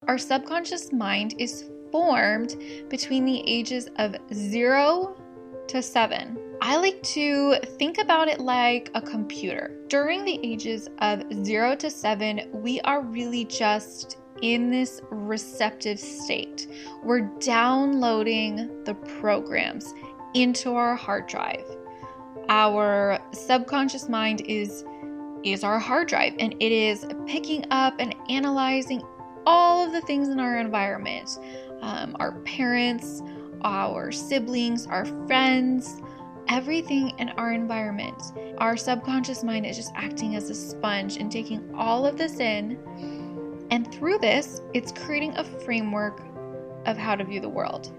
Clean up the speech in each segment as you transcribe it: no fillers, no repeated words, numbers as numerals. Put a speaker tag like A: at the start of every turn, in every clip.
A: Our subconscious mind is formed between the ages of 0 to 7. I like to think about it like a computer. During the ages of 0 to 7, we are really just in this receptive state. We're downloading the programs into our hard drive. Our subconscious mind is our hard drive, and it is picking up and analyzing all of the things in our environment, our parents, our siblings, our friends, everything in our environment. Our subconscious mind is just acting as a sponge and taking all of this in, and through this, it's creating a framework of how to view the world.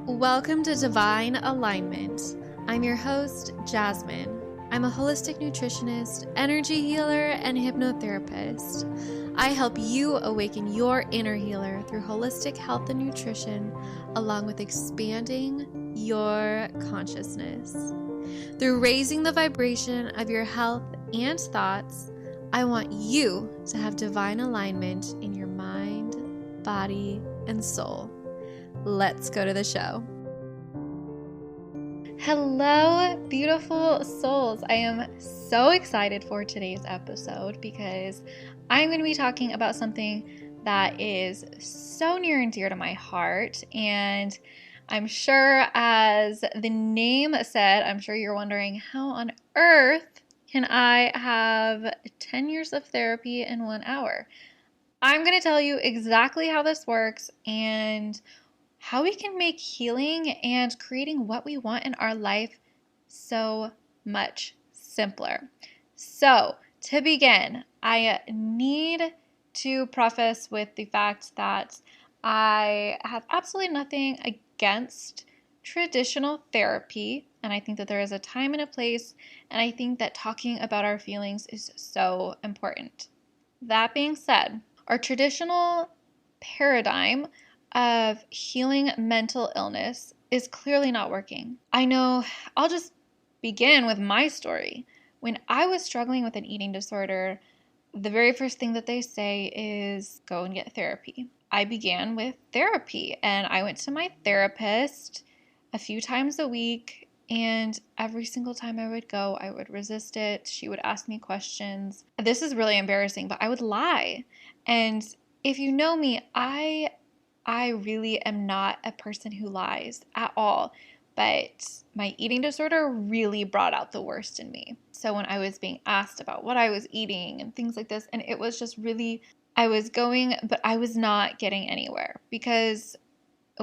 B: Welcome to Divine Alignment. I'm your host, Jasmine. I'm a holistic nutritionist, energy healer, and hypnotherapist. I help you awaken your inner healer through holistic health and nutrition, along with expanding your consciousness. Through raising the vibration of your health and thoughts, I want you to have divine alignment in your mind, body, and soul. Let's go to the show.
A: Hello, beautiful souls. I am so excited for today's episode because I'm going to be talking about something that is so near and dear to my heart. And I'm sure, as the name said, I'm sure you're wondering, how on earth can I have 10 years of therapy in 1 hour? I'm going to tell you exactly how this works and how we can make healing and creating what we want in our life so much simpler. So, to begin, I need to preface with the fact that I have absolutely nothing against traditional therapy, and I think that there is a time and a place, and I think that talking about our feelings is so important. That being said, our traditional paradigm of healing mental illness is clearly not working. I know. I'll just begin with my story. When I was struggling with an eating disorder, the very first thing that they say is go and get therapy. I began with therapy, and I went to my therapist a few times a week, and every single time I would go, I would resist it. She would ask me questions. This is really embarrassing, but I would lie. And if you know me, I really am not a person who lies at all, but my eating disorder really brought out the worst in me. So when I was being asked about what I was eating and things like this, and it was just really, I was going, but I was not getting anywhere because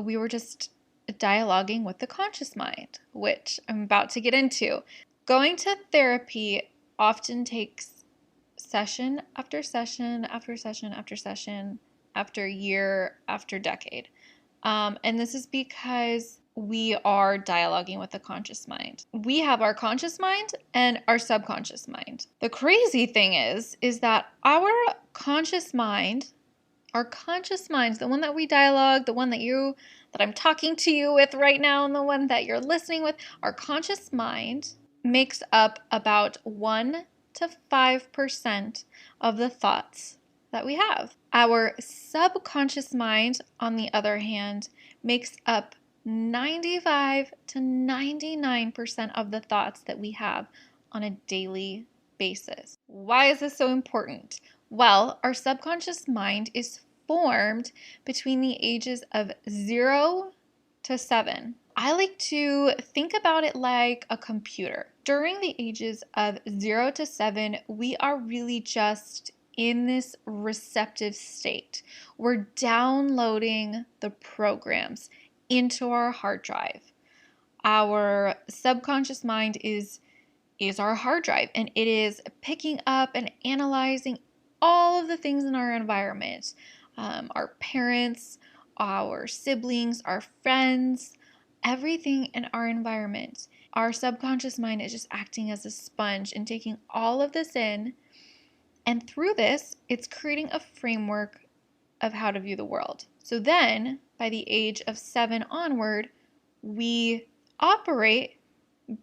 A: we were just dialoguing with the conscious mind, which I'm about to get into. Going to therapy often takes session after session after session after session after year, after decade. And this is because we are dialoguing with the conscious mind. We have our conscious mind and our subconscious mind. The crazy thing is that our conscious mind, the one that we dialogue, the one that I'm talking to you with right now, and the one that you're listening with, our conscious mind makes up about 1 to 5% of the thoughts that we have. Our subconscious mind, on the other hand, makes up 95 to 99% of the thoughts that we have on a daily basis. Why is this so important? Well, our subconscious mind is formed between the ages of 0 to 7. I like to think about it like a computer. During the ages of 0 to 7, we are really just in this receptive state. We're downloading the programs into our hard drive. Our subconscious mind is our hard drive, and it is picking up and analyzing all of the things in our environment, our parents, our siblings, our friends, everything in our environment. Our subconscious mind is just acting as a sponge and taking all of this in, and through this, it's creating a framework of how to view the world. So then, by the age of 7 onward, we operate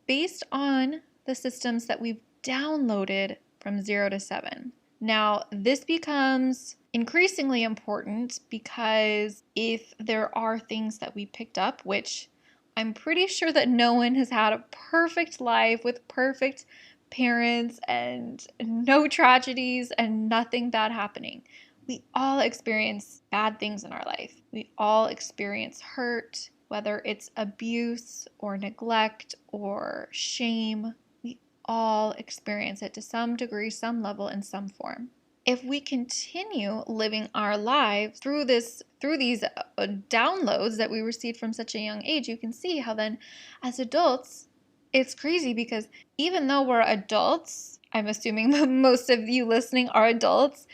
A: based on the systems that we've downloaded from 0 to 7. Now, this becomes increasingly important because if there are things that we picked up, which I'm pretty sure that no one has had a perfect life with perfect parents and no tragedies and nothing bad happening. We all experience bad things in our life. We all experience hurt, whether it's abuse or neglect or shame. We all experience it to some degree, some level, in some form. If we continue living our lives through these downloads that we received from such a young age, you can see how then as adults, it's crazy because even though we're adults, I'm assuming most of you listening are adults,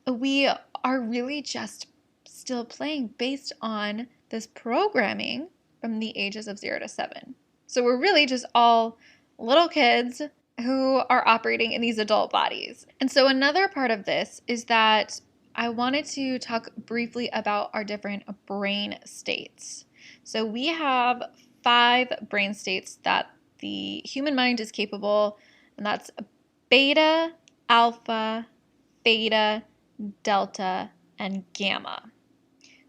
A: we are really just still playing based on this programming from the ages of 0 to 7. So we're really just all little kids who are operating in these adult bodies. And so another part of this is that I wanted to talk briefly about our different brain states. So we have 5 brain states that the human mind is capable, and that's beta, alpha, theta, delta, and gamma.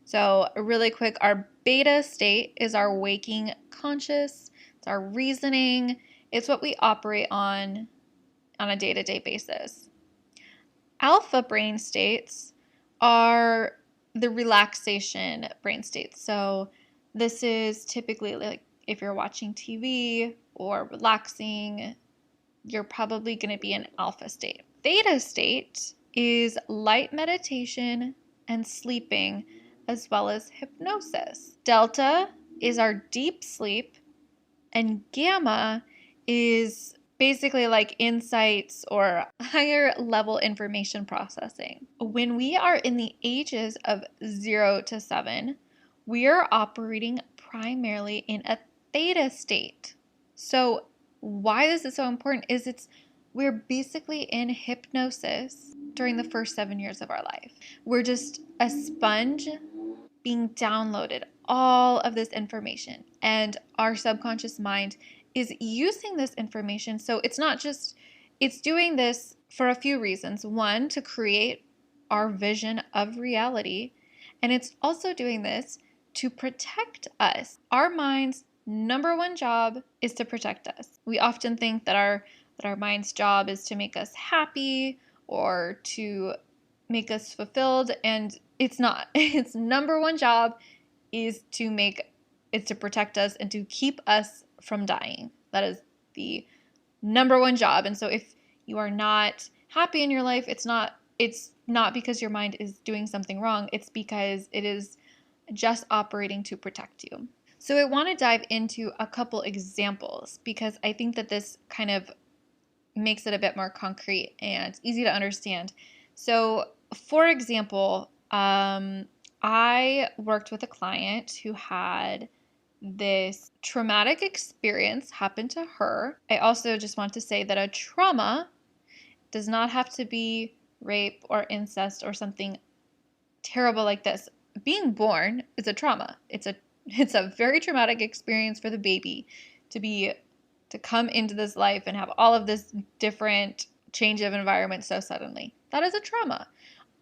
A: So really quick, our beta state is our waking conscious, it's our reasoning, it's what we operate on a day-to-day basis. Alpha brain states are the relaxation brain states. So this is typically like if you're watching TV or relaxing, you're probably going to be in alpha state. Theta state is light meditation and sleeping, as well as hypnosis. Delta is our deep sleep, and gamma is basically like insights or higher level information processing. When we are in the ages of 0 to 7, we are operating primarily in a theta state. So why this is so important is we're basically in hypnosis during the first 7 years of our life. We're just a sponge being downloaded all of this information, and our subconscious mind is using this information. So it's doing this for a few reasons. One, to create our vision of reality, and it's also doing this to protect us. Our mind's number one job is to protect us. We often think that our mind's job is to make us happy or to make us fulfilled, and it's not. Its number one job is to protect us and to keep us from dying. That is the number one job. And so if you are not happy in your life, it's not because your mind is doing something wrong. It's because it is just operating to protect you. So I want to dive into a couple examples because I think that this kind of makes it a bit more concrete and easy to understand. So, for example, I worked with a client who had this traumatic experience happen to her. I also just want to say that a trauma does not have to be rape or incest or something terrible like this. Being born is a trauma. It's a very traumatic experience for the baby to come into this life and have all of this different change of environment so suddenly. That is a trauma.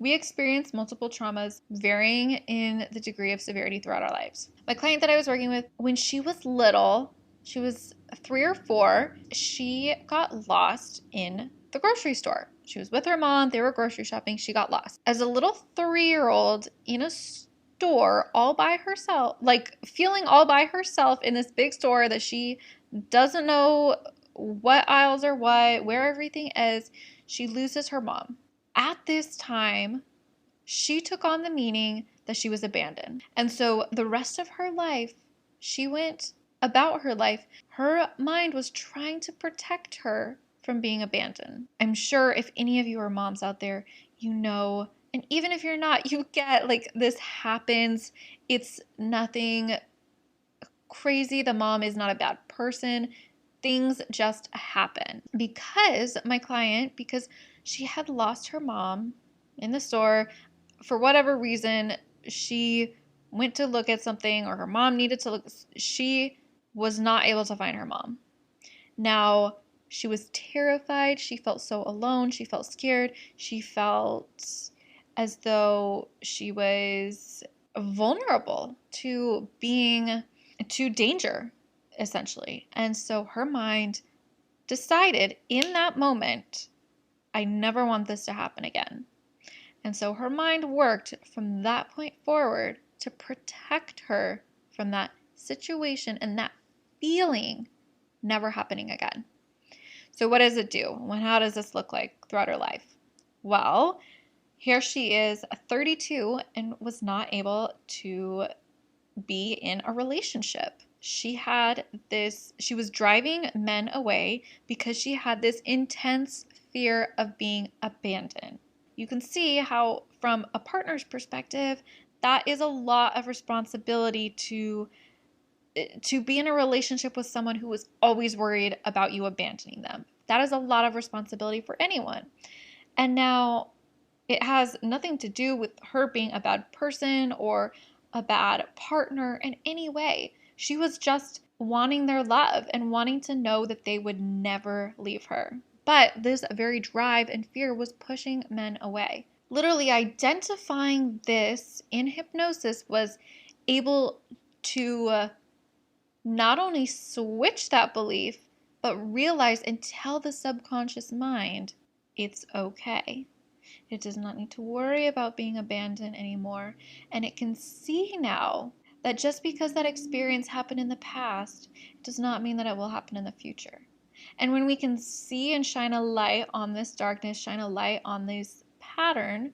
A: We experience multiple traumas varying in the degree of severity throughout our lives. My client that I was working with, when she was little, she was 3 or 4, she got lost in the grocery store. She was with her mom, they were grocery shopping, she got lost. As a little 3-year-old in a store all by herself, like feeling all by herself in this big store that she doesn't know what aisles are what, where everything is, she loses her mom. At this time, she took on the meaning that she was abandoned. And so the rest of her life, she went about her life. Her mind was trying to protect her from being abandoned. I'm sure if any of you are moms out there, you know, and even if you're not, you get like this happens. It's nothing crazy. The mom is not a bad person. Things just happen. Because my client, because she had lost her mom in the store, for whatever reason, she went to look at something or her mom needed to look, she was not able to find her mom. Now, she was terrified. She felt so alone. She felt scared. She felt as though she was vulnerable to being to danger, essentially. And so her mind decided in that moment, I never want this to happen again. And so her mind worked from that point forward to protect her from that situation and that feeling never happening again. So what does it do? How does this look like throughout her life? Well, here she is, 32, and was not able to be in a relationship. She was driving men away because she had this intense fear of being abandoned. You can see how, from a partner's perspective, that is a lot of responsibility to be in a relationship with someone who is always worried about you abandoning them. That is a lot of responsibility for anyone. And now it has nothing to do with her being a bad person or a bad partner in any way. She was just wanting their love and wanting to know that they would never leave her. But this very drive and fear was pushing men away. Literally identifying this in hypnosis was able to not only switch that belief, but realize and tell the subconscious mind it's okay. It does not need to worry about being abandoned anymore. And it can see now that just because that experience happened in the past, it does not mean that it will happen in the future. And when we can see and shine a light on this darkness, shine a light on this pattern,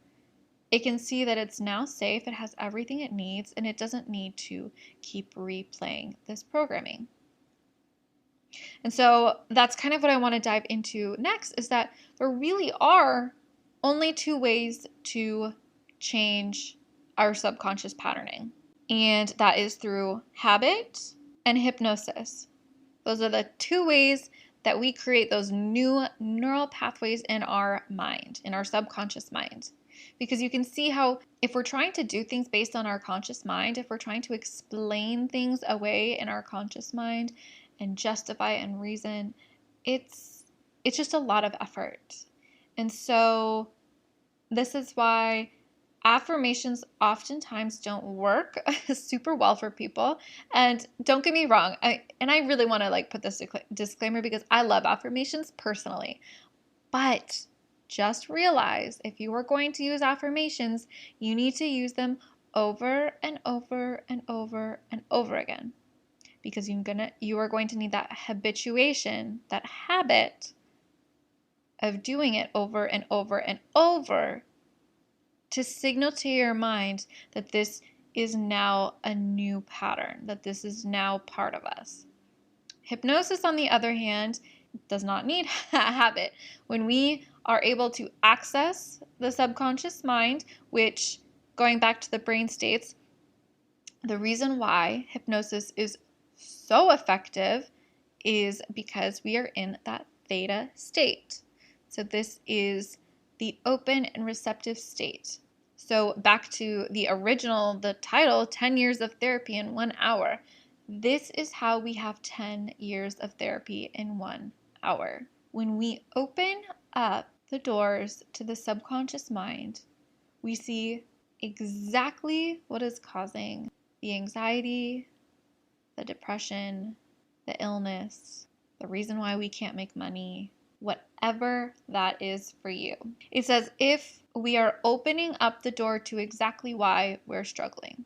A: it can see that it's now safe, it has everything it needs, and it doesn't need to keep replaying this programming. And so that's kind of what I want to dive into next, is that there really are only two ways to change our subconscious patterning. And that is through habit and hypnosis. Those are the two ways that we create those new neural pathways in our mind, in our subconscious mind. Because you can see how if we're trying to do things based on our conscious mind, if we're trying to explain things away in our conscious mind and justify and reason, it's just a lot of effort. And so this is why affirmations oftentimes don't work super well for people. And don't get me wrong, I really want to put this disclaimer because I love affirmations personally. But just realize if you are going to use affirmations, you need to use them over and over and over and over again. Because you are going to need that habituation, that habit of doing it over and over and over to signal to your mind that this is now a new pattern, that this is now part of us. Hypnosis, on the other hand, does not need a habit. When we are able to access the subconscious mind, which, going back to the brain states, the reason why hypnosis is so effective is because we are in that theta state. So this is the open and receptive state. So back to the title, 10 years of therapy in 1 hour. This is how we have 10 years of therapy in 1 hour. When we open up the doors to the subconscious mind, we see exactly what is causing the anxiety, the depression, the illness, the reason why we can't make money, whatever that is for you. It's as if we are opening up the door to exactly why we're struggling.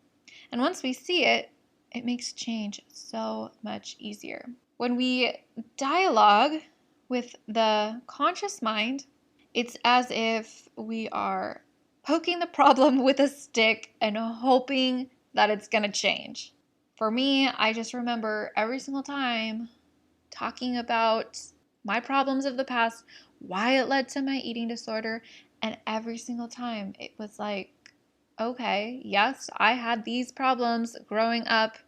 A: And once we see it, it makes change so much easier. When we dialogue with the conscious mind, it's as if we are poking the problem with a stick and hoping that it's going to change. For me, I just remember every single time talking about my problems of the past, why it led to my eating disorder, and every single time it was like, okay, yes, I had these problems growing up.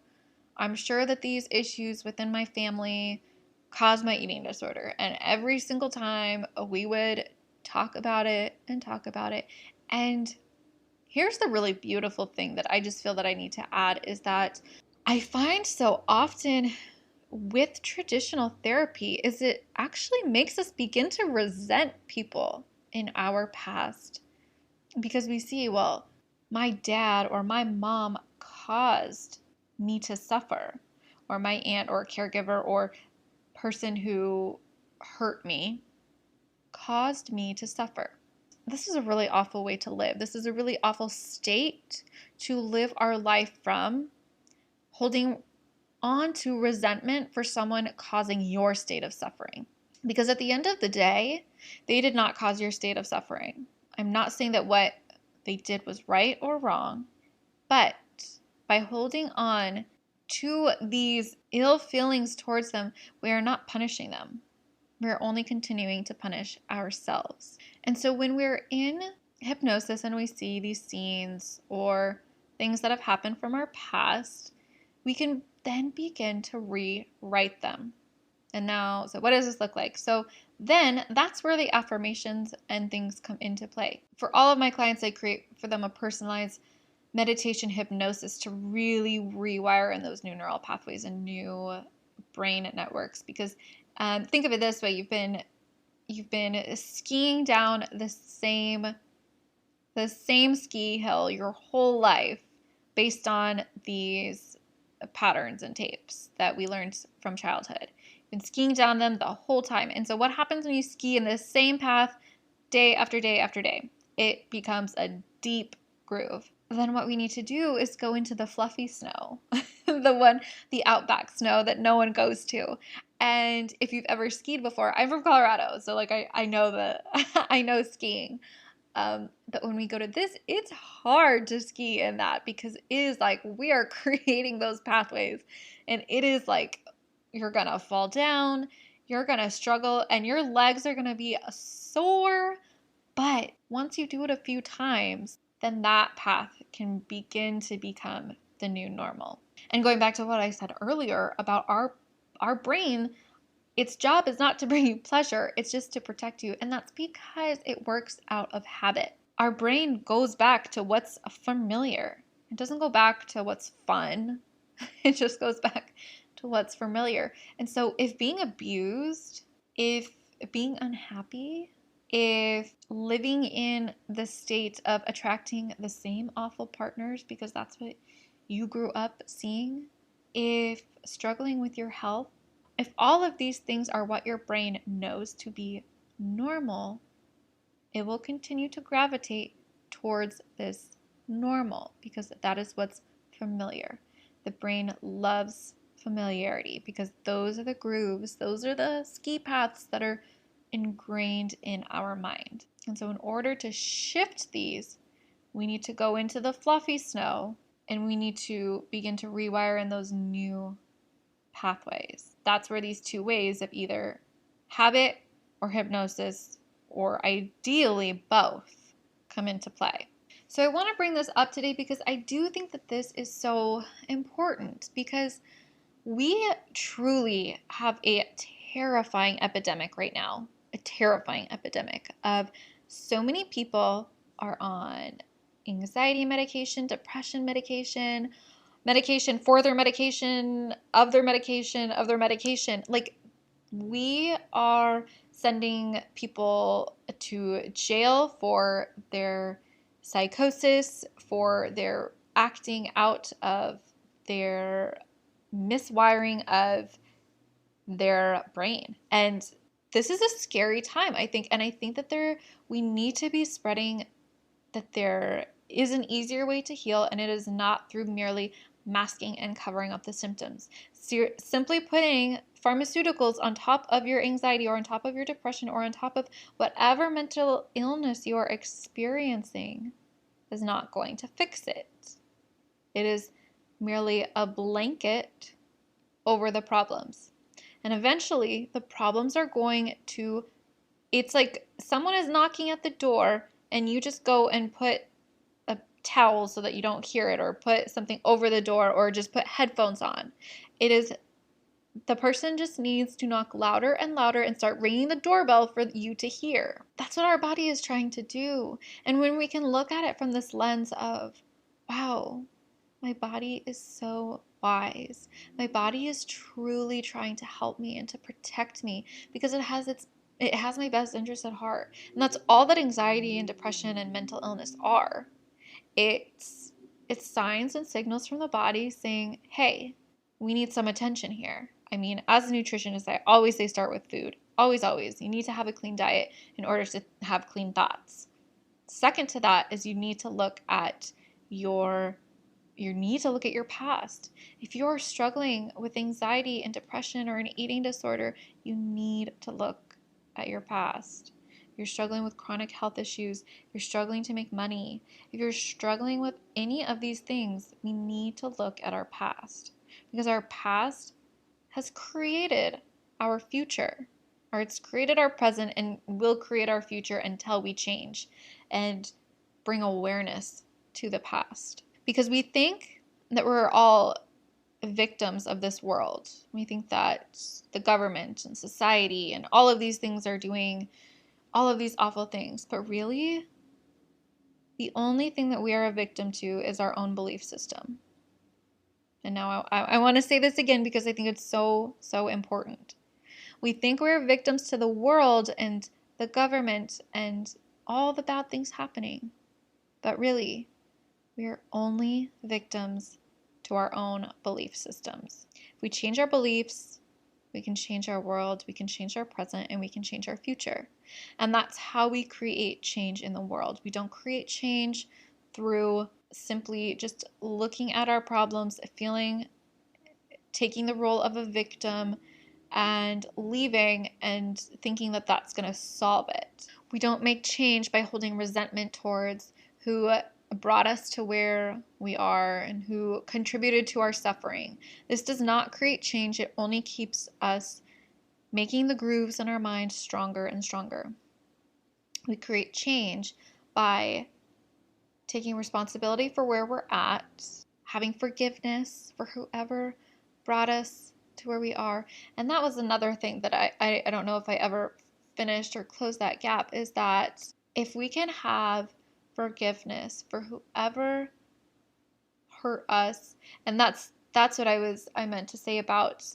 A: I'm sure that these issues within my family caused my eating disorder. And every single time we would talk about it and talk about it. And here's the really beautiful thing that I just feel that I need to add is that I find so often with traditional therapy is it actually makes us begin to resent people in our past because we see, well, my dad or my mom caused me to suffer, or my aunt or caregiver or person who hurt me caused me to suffer. This is a really awful way to live. This is a really awful state to live our life from, holding on to resentment for someone causing your state of suffering. Because at the end of the day, they did not cause your state of suffering. I'm not saying that what they did was right or wrong, but by holding on to these ill feelings towards them, we are not punishing them. We're only continuing to punish ourselves. And so when we're in hypnosis and we see these scenes or things that have happened from our past, we can then begin to rewrite them. And now, so what does this look like? So then that's where the affirmations and things come into play. For all of my clients, I create for them a personalized meditation hypnosis to really rewire in those new neural pathways and new brain networks. Because think of it this way: you've been skiing down the same ski hill your whole life based on these patterns and tapes that we learned from childhood. You've been skiing down them the whole time. And so what happens when you ski in the same path day after day after day? It becomes a deep groove. Then what we need to do is go into the fluffy snow, the outback snow that no one goes to. And if you've ever skied before, I'm from Colorado, so like I know I know skiing. But when we go to this, it's hard to ski in that because it is like we are creating those pathways, and it is like you're gonna fall down, you're gonna struggle, and your legs are gonna be sore. But once you do it a few times, then that path can begin to become the new normal. And going back to what I said earlier about our brain, its job is not to bring you pleasure, it's just to protect you. And that's because it works out of habit. Our brain goes back to what's familiar. It doesn't go back to what's fun. It just goes back to what's familiar. And so if being abused, if being unhappy, if living in the state of attracting the same awful partners because that's what you grew up seeing, if struggling with your health, if all of these things are what your brain knows to be normal, it will continue to gravitate towards this normal because that is what's familiar. The brain loves familiarity because those are the grooves, those are the ski paths that are ingrained in our mind. And so in order to shift these, we need to go into the fluffy snow and we need to begin to rewire in those new pathways. That's where these two ways of either habit or hypnosis, or ideally both, come into play. So I want to bring this up today because I do think that this is so important because we truly have a terrifying epidemic right now, a terrifying epidemic of so many people are on anxiety medication, depression medication, medication for their medication, of their medication, of their medication. Like, we are sending people to jail for their psychosis, for their acting out of their miswiring of their brain. And this is a scary time, I think. And I think that we need to be spreading that there is an easier way to heal, and it is not through merely masking and covering up the symptoms. So simply putting pharmaceuticals on top of your anxiety or on top of your depression or on top of whatever mental illness you are experiencing is not going to fix it. It is merely a blanket over the problems. And eventually, the problems are going to, it's like someone is knocking at the door and you just go and put a towel so that you don't hear it, or put something over the door, or just put headphones on. It is, the person just needs to knock louder and louder and start ringing the doorbell for you to hear. That's what our body is trying to do. And when we can look at it from this lens of, wow, my body is so wise. My body is truly trying to help me and to protect me because it has its It has my best interest at heart. And that's all that anxiety and depression and mental illness are. It's signs and signals from the body saying, hey, we need some attention here. I mean, as a nutritionist, I always say start with food. Always, always. You need to have a clean diet in order to have clean thoughts. Second to that is you need to look at your past. If you're struggling with anxiety and depression or an eating disorder, you need to look at your past. If you're struggling with chronic health issues, if you're struggling to make money, if you're struggling with any of these things, we need to look at our past, because our past has created our future, or it's created our present and will create our future until we change and bring awareness to the past. Because we think that we're all victims of this world. We think that the government and society and all of these things are doing all of these awful things. But really, the only thing that we are a victim to is our own belief system. And now I want to say this again because I think it's so, so important. We think we're victims to the world and the government and all the bad things happening. But really, we are only victims to our own belief systems. If we change our beliefs, we can change our world, we can change our present, and we can change our future. And that's how we create change in the world. We don't create change through simply just looking at our problems, taking the role of a victim, and leaving and thinking that that's going to solve it. We don't make change by holding resentment towards who brought us to where we are and who contributed to our suffering. This does not create change. It only keeps us making the grooves in our mind stronger and stronger. We create change by taking responsibility for where we're at, having forgiveness for whoever brought us to where we are. And that was another thing that I don't know if I ever finished or closed that gap, is that if we can have forgiveness for whoever hurt us, and that's what I meant to say about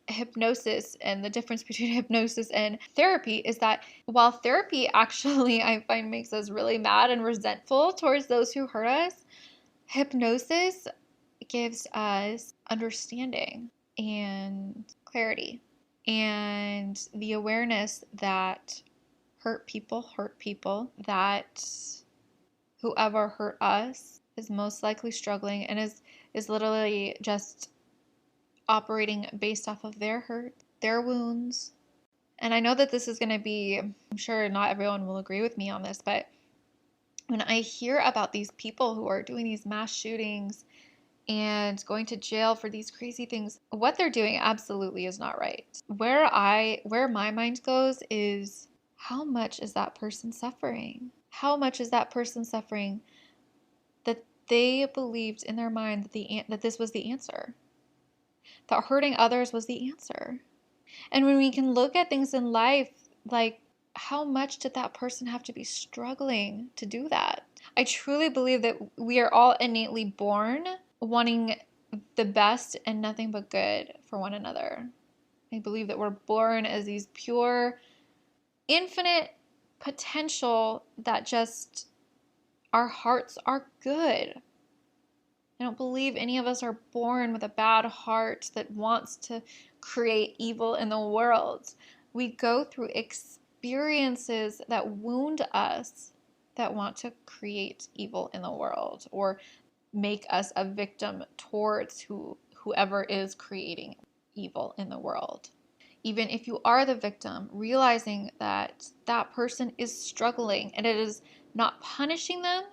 A: hypnosis, and the difference between hypnosis and therapy is that while therapy actually I find makes us really mad and resentful towards those who hurt us, hypnosis gives us understanding and clarity and the awareness that hurt people, that whoever hurt us is most likely struggling and is literally just operating based off of their hurt, their wounds. And I know that this is going to be, I'm sure not everyone will agree with me on this, but when I hear about these people who are doing these mass shootings and going to jail for these crazy things, what they're doing absolutely is not right. Where my mind goes is, how much is that person suffering? How much is that person suffering that they believed in their mind that this was the answer? That hurting others was the answer. And when we can look at things in life, like, how much did that person have to be struggling to do that? I truly believe that we are all innately born wanting the best and nothing but good for one another. I believe that we're born as these pure, infinite potential that just, our hearts are good. I don't believe any of us are born with a bad heart that wants to create evil in the world. We go through experiences that wound us, that want to create evil in the world or make us a victim towards whoever is creating evil in the world. Even if you are the victim, realizing that that person is struggling, and it is not punishing them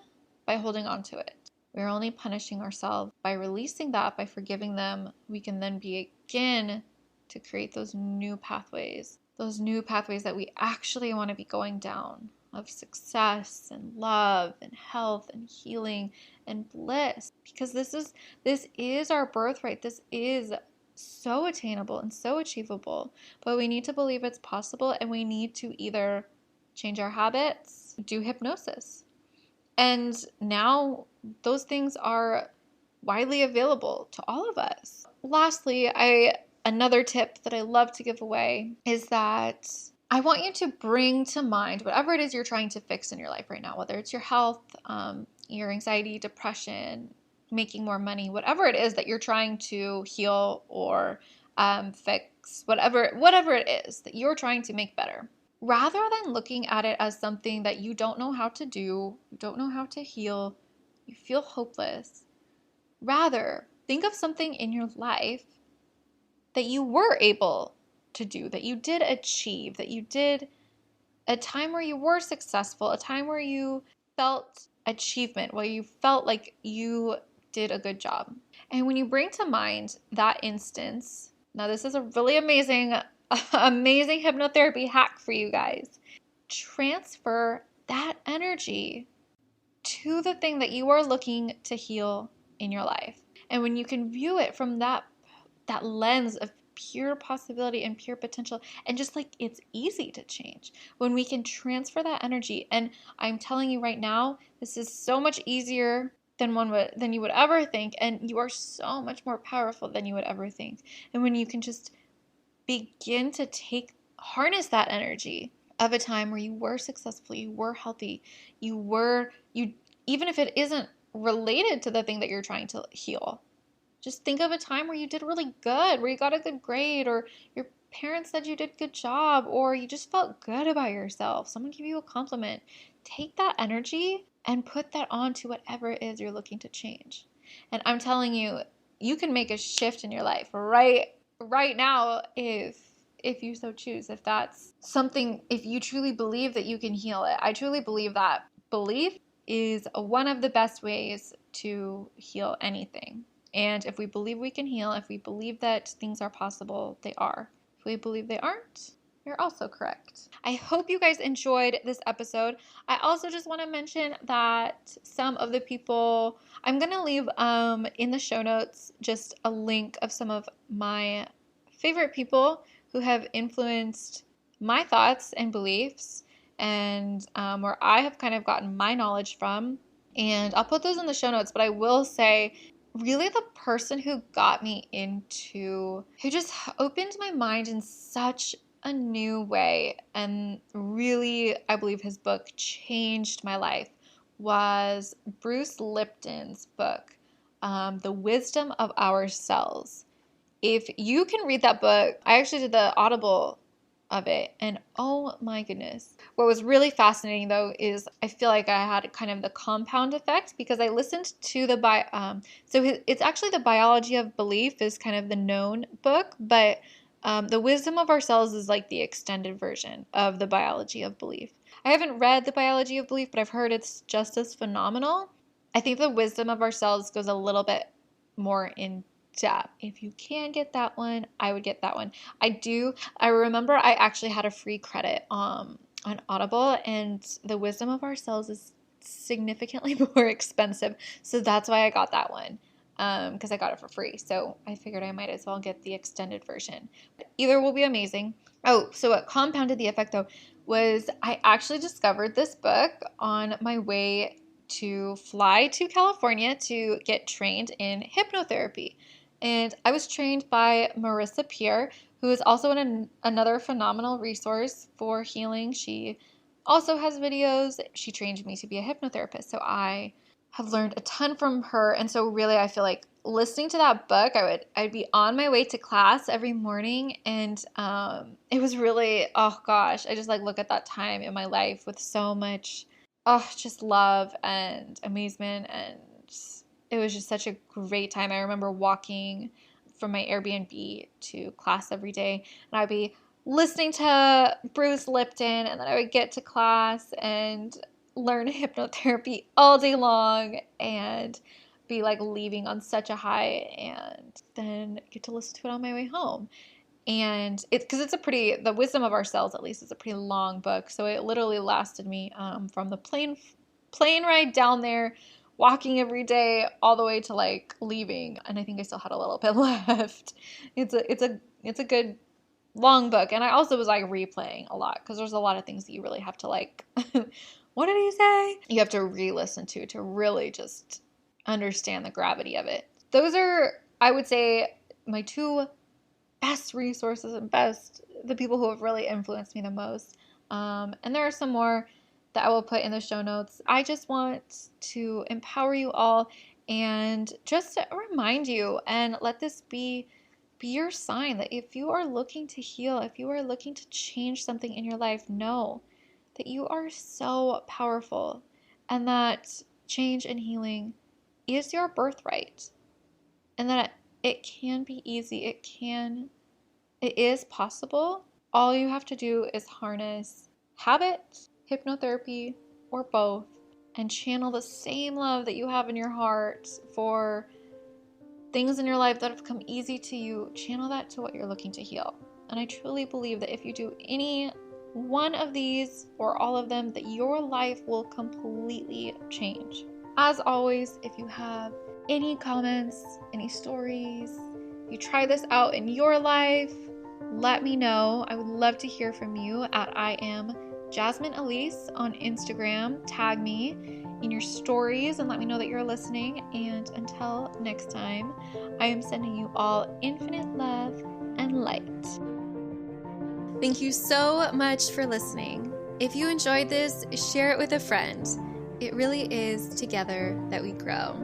A: by holding on to it. We're only punishing ourselves by releasing that, by forgiving them. We can then begin to create those new pathways that we actually want to be going down, of success and love and health and healing and bliss. Because this is our birthright. This is so attainable and so achievable. But we need to believe it's possible, and we need to either change our habits, do hypnosis. And now those things are widely available to all of us. Lastly, another tip that I love to give away is that I want you to bring to mind whatever it is you're trying to fix in your life right now, whether it's your health, your anxiety, depression, making more money, whatever it is that you're trying to heal or fix, whatever it is that you're trying to make better. Rather than looking at it as something that you don't know how to do, you don't know how to heal, you feel hopeless, rather think of something in your life that you were able to do, that you did achieve, that you did a time where you were successful, a time where you felt achievement, where you felt like you did a good job. And when you bring to mind that instance, now this is a really amazing hypnotherapy hack for you guys. Transfer that energy to the thing that you are looking to heal in your life. And when you can view it from that lens of pure possibility and pure potential, and just like it's easy to change when we can transfer that energy. And I'm telling you right now, this is so much easier than you would ever think, and you are so much more powerful than you would ever think. And when you can just begin to harness that energy of a time where you were successful, you were healthy, you even if it isn't related to the thing that you're trying to heal. Just think of a time where you did really good, where you got a good grade, or your parents said you did a good job, or you just felt good about yourself. Someone gave you a compliment. Take that energy and put that on to whatever it is you're looking to change. And I'm telling you, you can make a shift in your life right now if you so choose. If that's something, if you truly believe that you can heal it. I truly believe that belief is one of the best ways to heal anything. And if we believe we can heal, if we believe that things are possible, they are. If we believe they aren't, you're also correct. I hope you guys enjoyed this episode. I also just want to mention that some of the people, I'm going to leave in the show notes just a link of some of my favorite people who have influenced my thoughts and beliefs, and where I have kind of gotten my knowledge from. And I'll put those in the show notes, but I will say, really the person who got me who just opened my mind in such a new way, and really, I believe his book changed my life, was Bruce Lipton's book, The Wisdom of Our Cells. If you can read that book, I actually did the Audible of it, and oh my goodness. What was really fascinating though is I feel like I had kind of the compound effect, because I listened to it's actually The Biology of Belief is kind of the known book, but The Wisdom of Our Cells is like the extended version of The Biology of Belief. I haven't read The Biology of Belief, but I've heard it's just as phenomenal. I think The Wisdom of Our Cells goes a little bit more in depth. If you can get that one, I would get that one. I remember I actually had a free credit on Audible, and The Wisdom of Our Cells is significantly more expensive. So that's why I got that one, because I got it for free. So I figured I might as well get the extended version. Either will be amazing. Oh, so what compounded the effect though was I actually discovered this book on my way to fly to California to get trained in hypnotherapy. And I was trained by Marissa Peer, who is also another phenomenal resource for healing. She also has videos. She trained me to be a hypnotherapist. So I have learned a ton from her. And so really, I feel like listening to that book, I'd be on my way to class every morning. And it was really, oh gosh, I just like look at that time in my life with so much, just love and amazement, and it was just such a great time. I remember walking from my Airbnb to class every day, and I'd be listening to Bruce Lipton, and then I would get to class and learn hypnotherapy all day long and be like leaving on such a high, and then get to listen to it on my way home. And The Wisdom of Our Cells, at least, is a pretty long book. So it literally lasted me from the plane ride down there, walking every day, all the way to like leaving. And I think I still had a little bit left. It's a good long book. And I also was like replaying a lot, because there's a lot of things that you really have to like, what did he say? You have to re-listen to really just understand the gravity of it. Those are, I would say, my two best resources and best the people who have really influenced me the most. And there are some more that I will put in the show notes. I just want to empower you all and just to remind you and let this be your sign that if you are looking to heal, if you are looking to change something in your life, know that you are so powerful and that change and healing is your birthright and that it can be easy. It is possible. All you have to do is harness habit, hypnotherapy, or both, and channel the same love that you have in your heart for things in your life that have come easy to you. Channel that to what you're looking to heal. And I truly believe that if you do any one of these or all of them, that your life will completely change. As always, if you have any comments, any stories, you try this out in your life, let me know. I would love to hear from you at I am Jasmine Elise on Instagram. Tag me in your stories and let me know that you're listening. And until next time, I am sending you all infinite love and light.
B: Thank you so much for listening. If you enjoyed this, share it with a friend. It really is together that we grow.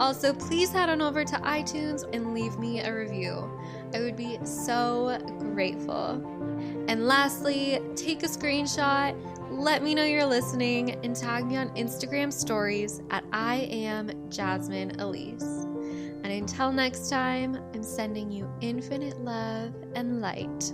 B: Also, please head on over to iTunes and leave me a review. I would be so grateful. And lastly, take a screenshot, let me know you're listening, and tag me on Instagram stories at I am Jasmine Elise. And until next time, I'm sending you infinite love and light.